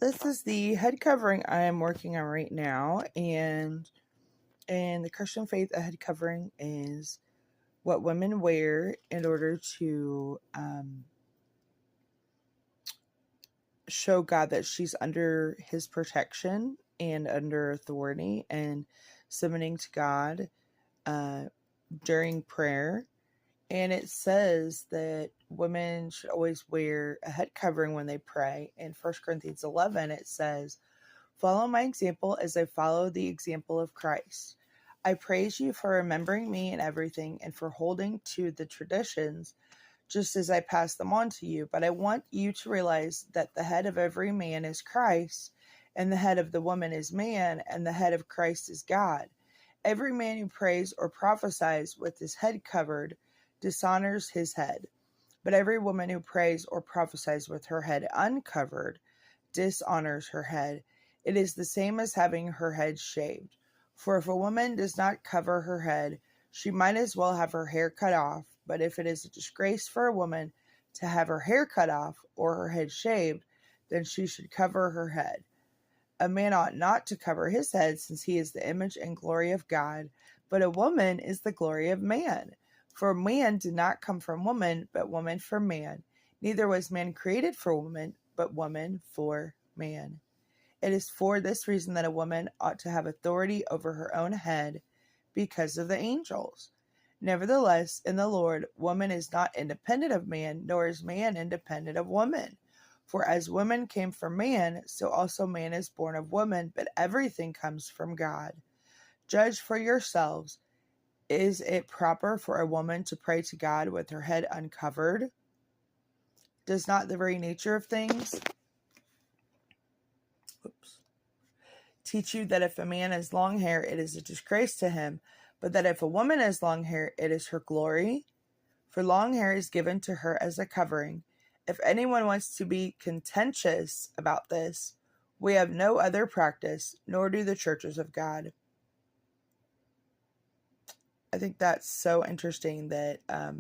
This is the head covering I am working on right now, and in the Christian faith, a head covering is what women wear in order to show God that she's under his protection and under authority and submitting to God during prayer. And it says that women should always wear a head covering when they pray. In 1 Corinthians 11, it says, "Follow my example as I follow the example of Christ. I praise you for remembering me in everything and for holding to the traditions just as I pass them on to you. But I want you to realize that the head of every man is Christ, and the head of the woman is man, and the head of Christ is God. Every man who prays or prophesies with his head covered dishonors his head. But every woman who prays or prophesies with her head uncovered dishonors her head. It is the same as having her head shaved. For if a woman does not cover her head, she might as well have her hair cut off. But if it is a disgrace for a woman to have her hair cut off or her head shaved, then she should cover her head. A man ought not to cover his head, since he is the image and glory of God, but a woman is the glory of man. For man did not come from woman, but woman from man. Neither was man created for woman, but woman for man. It is for this reason that a woman ought to have authority over her own head, because of the angels. Nevertheless, in the Lord, woman is not independent of man, nor is man independent of woman. For as woman came from man, so also man is born of woman, but everything comes from God. Judge for yourselves. Is it proper for a woman to pray to God with her head uncovered? Does not the very nature of things teach you that if a man has long hair, it is a disgrace to him, but that if a woman has long hair, it is her glory? For long hair is given to her as a covering. If anyone wants to be contentious about this, we have no other practice, nor do the churches of God." I think that's so interesting that I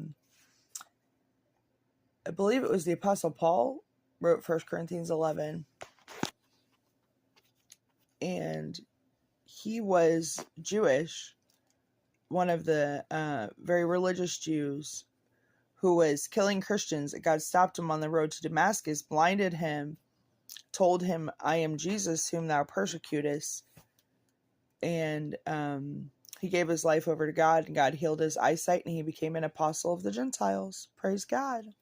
believe it was the Apostle Paul wrote 1 Corinthians 11, and he was Jewish, one of the very religious Jews who was killing Christians. God stopped him on the road to Damascus, blinded him, told him, "I am Jesus whom thou persecutest," and he gave his life over to God, and God healed his eyesight, and he became an apostle of the Gentiles. Praise God.